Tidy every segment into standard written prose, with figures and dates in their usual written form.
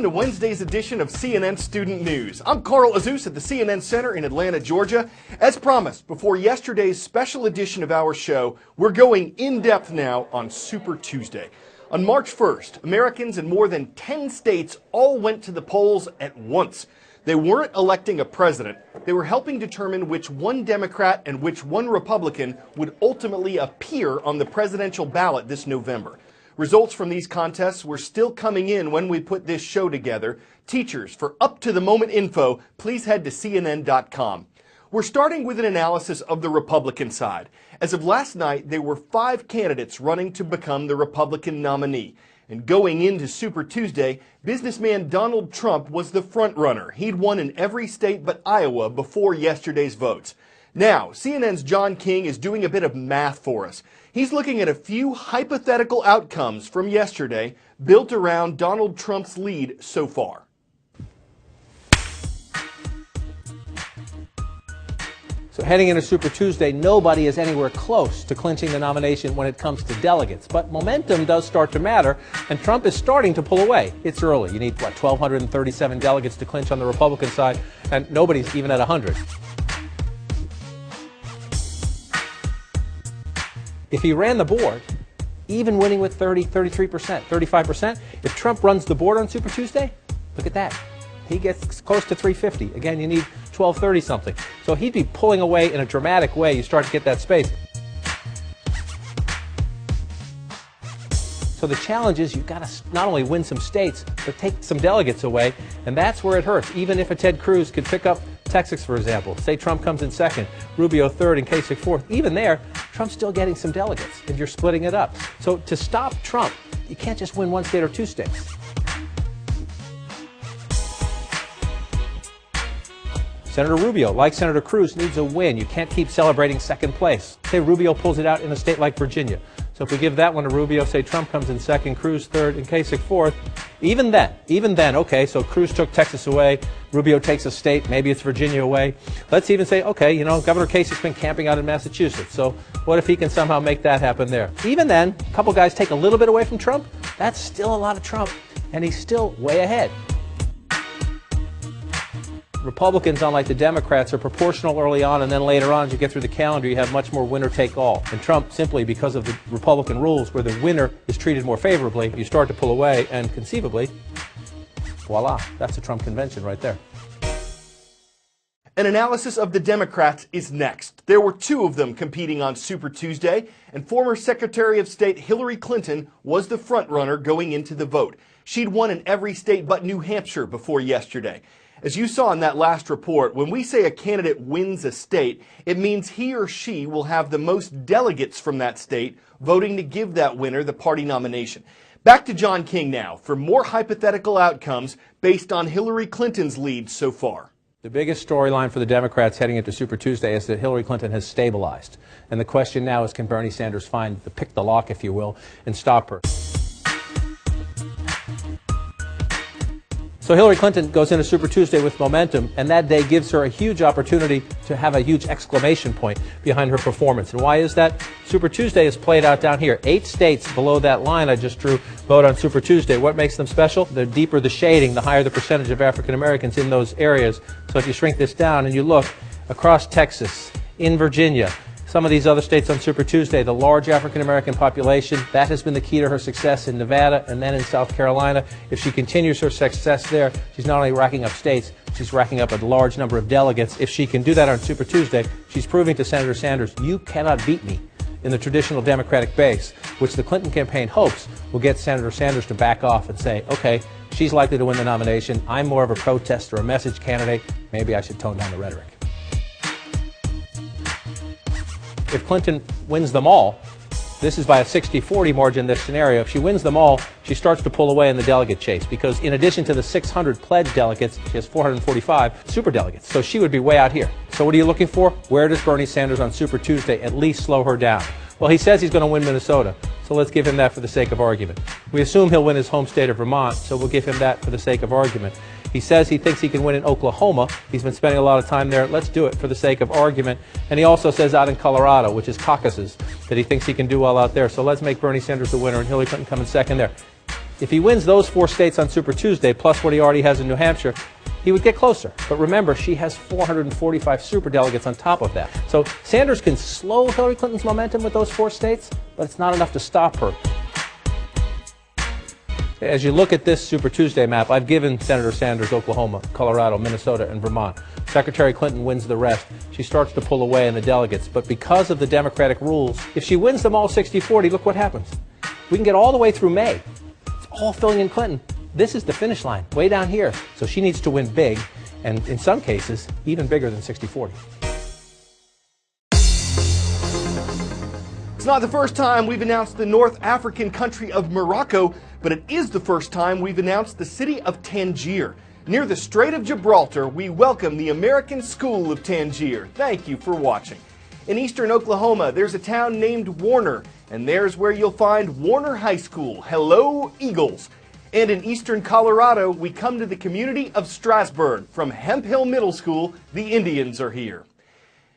to Wednesday's edition of CNN Student News. I'm Carl Azus at the CNN Center in Atlanta, Georgia. As promised, before yesterday's special edition of our show, we're going in-depth now on Super Tuesday. On March 1st, Americans in more than 10 states all went to the polls at once. They weren't electing a president. They were helping determine which one Democrat and which one Republican would ultimately appear on the presidential ballot this November. Results from these contests were still coming in when we put this show together. Teachers, for up-to-the-moment info, please head to CNN.com. We're starting with an analysis of the Republican side. As of last night, there were 5 candidates running to become the Republican nominee. And going into Super Tuesday, businessman Donald Trump was the front-runner. He'd won in every state but Iowa before yesterday's votes. Now, CNN's John King is doing a bit of math for us. He's looking at a few hypothetical outcomes from yesterday built around Donald Trump's lead so far. So heading into Super Tuesday, nobody is anywhere close to clinching the nomination when it comes to delegates. But momentum does start to matter, and Trump is starting to pull away. It's early. You need, 1,237 delegates to clinch on the Republican side, and nobody's even at 100. If he ran the board, even winning with 33%, 35%, if Trump runs the board on Super Tuesday, look at that. He gets close to 350. Again, you need 1230 something. So he'd be pulling away in a dramatic way. You start to get that space. So the challenge is you've got to not only win some states, but take some delegates away. And that's where it hurts. Even if a Ted Cruz could pick up Texas, for example, say Trump comes in second, Rubio third, and Kasich fourth, even there, Trump's still getting some delegates, and you're splitting it up. So to stop Trump, you can't just win one state or 2 states. Senator Rubio, like Senator Cruz, needs a win. You can't keep celebrating second place. Say Rubio pulls it out in a state like Virginia. So if we give that one to Rubio, say Trump comes in second, Cruz third, and Kasich fourth, even then, okay, so Cruz took Texas away, Rubio takes a state, maybe it's Virginia away. Let's even say, okay, Governor Kasich's been camping out in Massachusetts, so what if he can somehow make that happen there? Even then, a couple guys take a little bit away from Trump, that's still a lot of Trump, and he's still way ahead. Republicans, unlike the Democrats, are proportional early on, and then later on, as you get through the calendar, you have much more winner-take-all. And Trump, simply because of the Republican rules where the winner is treated more favorably, you start to pull away, and conceivably, voila, that's a Trump convention right there. An analysis of the Democrats is next. There were 2 of them competing on Super Tuesday, and former Secretary of State Hillary Clinton was the front-runner going into the vote. She'd won in every state but New Hampshire before yesterday. As you saw in that last report, when we say a candidate wins a state, it means he or she will have the most delegates from that state voting to give that winner the party nomination. Back to John King now for more hypothetical outcomes based on Hillary Clinton's lead so far. The biggest storyline for the Democrats heading into Super Tuesday is that Hillary Clinton has stabilized. And the question now is, can Bernie Sanders pick the lock, if you will, and stop her? So Hillary Clinton goes into Super Tuesday with momentum, and that day gives her a huge opportunity to have a huge exclamation point behind her performance. And why is that? Super Tuesday is played out down here. 8 states below that line I just drew vote on Super Tuesday. What makes them special? The deeper the shading, the higher the percentage of African Americans in those areas. So if you shrink this down and you look across Texas, in Virginia, some of these other states on Super Tuesday, the large African-American population, that has been the key to her success in Nevada and then in South Carolina. If she continues her success there, she's not only racking up states, she's racking up a large number of delegates. If she can do that on Super Tuesday, she's proving to Senator Sanders, you cannot beat me in the traditional Democratic base, which the Clinton campaign hopes will get Senator Sanders to back off and say, okay, she's likely to win the nomination. I'm more of a protest or a message candidate. Maybe I should tone down the rhetoric. If Clinton wins them all, this is by a 60-40 margin, this scenario. If she wins them all, she starts to pull away in the delegate chase because in addition to the 600 pledged delegates, she has 445 super delegates. So she would be way out here. So what are you looking for? Where does Bernie Sanders on Super Tuesday at least slow her down? Well, he says he's going to win Minnesota, so let's give him that for the sake of argument. We assume he'll win his home state of Vermont, so we'll give him that for the sake of argument. He says he thinks he can win in Oklahoma. He's been spending a lot of time there. Let's do it for the sake of argument. And he also says out in Colorado, which is caucuses, that he thinks he can do well out there. So let's make Bernie Sanders the winner and Hillary Clinton come in second there. If he wins those 4 states on Super Tuesday, plus what he already has in New Hampshire, he would get closer. But remember, she has 445 superdelegates on top of that. So Sanders can slow Hillary Clinton's momentum with those 4 states, but it's not enough to stop her. As you look at this Super Tuesday map, I've given Senator Sanders Oklahoma, Colorado, Minnesota, and Vermont. Secretary Clinton wins the rest. She starts to pull away in the delegates. But because of the Democratic rules, if she wins them all 60-40, look what happens. We can get all the way through May. It's all filling in Clinton. This is the finish line, way down here. So she needs to win big, and in some cases, even bigger than 60-40. It's not the first time we've announced the North African country of Morocco, but it is the first time we've announced the city of Tangier. Near the Strait of Gibraltar, we welcome the American School of Tangier. Thank you for watching. In eastern Oklahoma, there's a town named Warner, and there's where you'll find Warner High School. Hello, Eagles. And in eastern Colorado, we come to the community of Strasburg. From Hemp Hill Middle School, the Indians are here.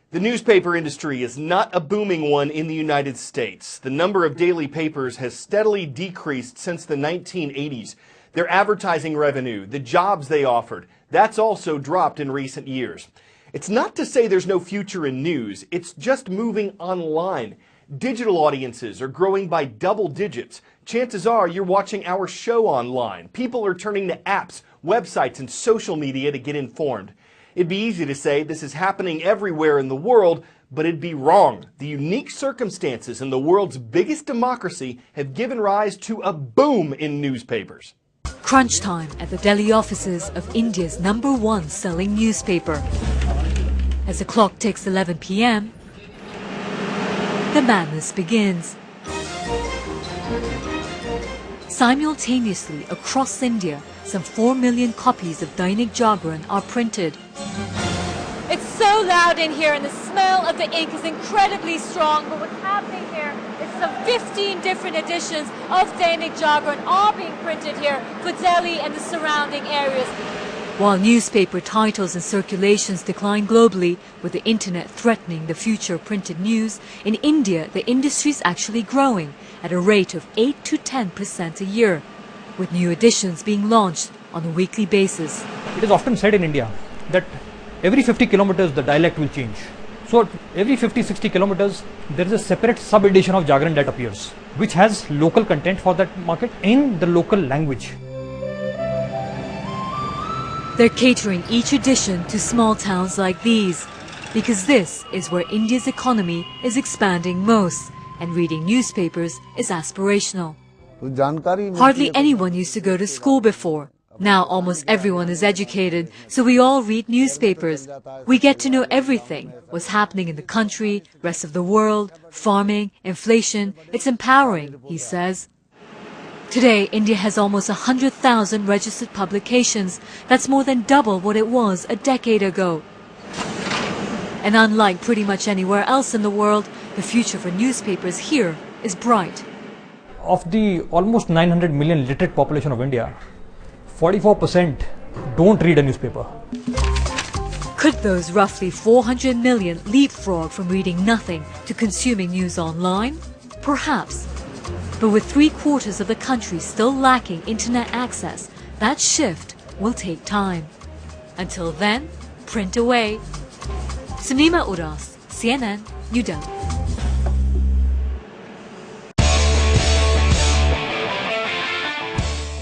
The newspaper industry is not a booming one in the United States. The number of daily papers has steadily decreased since the 1980s. Their advertising revenue, the jobs they offered, that's also dropped in recent years. It's not to say there's no future in news, it's just moving online. Digital audiences are growing by double digits. Chances are you're watching our show online. People are turning to apps, websites, and social media to get informed. It'd be easy to say this is happening everywhere in the world, but it'd be wrong. The unique circumstances in the world's biggest democracy have given rise to a boom in newspapers. Crunch time at the Delhi offices of India's #1 selling newspaper. As the clock ticks 11 p.m., the madness begins. Simultaneously across India, some 4 million copies of Dainik Jagran are printed. It's so loud in here and the smell of the ink is incredibly strong, but what's happening here is some 15 different editions of Dainik Jagran are being printed here for Delhi and the surrounding areas. While newspaper titles and circulations decline globally, with the internet threatening the future of printed news, in India the industry is actually growing at a rate of 8 to 10% a year, with new editions being launched on a weekly basis. It is often said in India that every 50 kilometers the dialect will change. So every 50-60 kilometers there is a separate sub-edition of Jagran that appears, which has local content for that market in the local language. They're catering each edition to small towns like these, because this is where India's economy is expanding most, and reading newspapers is aspirational. Hardly anyone used to go to school before. Now almost everyone is educated, so we all read newspapers. We get to know everything, what's happening in the country, rest of the world, farming, inflation. It's empowering, he says. Today, India has almost 100,000 registered publications. That's more than double what it was a decade ago. And unlike pretty much anywhere else in the world, the future for newspapers here is bright. Of the almost 900 million literate population of India, 44% don't read a newspaper. Could those roughly 400 million leapfrog from reading nothing to consuming news online? Perhaps. But with 3/4 of the country still lacking internet access, that shift will take time. Until then, print away. Sunima Uras, CNN, New Delhi.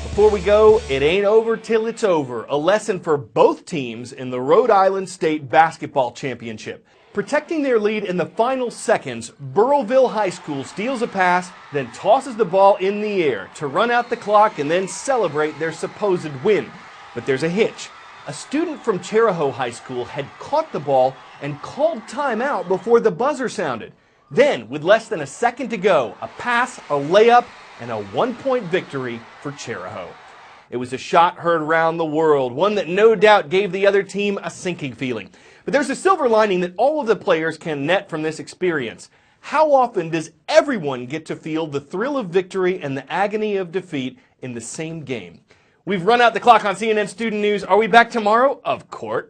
Before we go, it ain't over till it's over. A lesson for both teams in the Rhode Island State Basketball Championship. Protecting their lead in the final seconds, Burrillville High School steals a pass, then tosses the ball in the air to run out the clock and then celebrate their supposed win. But there's a hitch. A student from Cherahoe High School had caught the ball and called timeout before the buzzer sounded. Then, with less than a second to go, a pass, a layup, and a 1-point victory for Cherahoe. It was a shot heard around the world, one that no doubt gave the other team a sinking feeling. But there's a silver lining that all of the players can net from this experience. How often does everyone get to feel the thrill of victory and the agony of defeat in the same game? We've run out the clock on CNN Student News. Are we back tomorrow? Of course.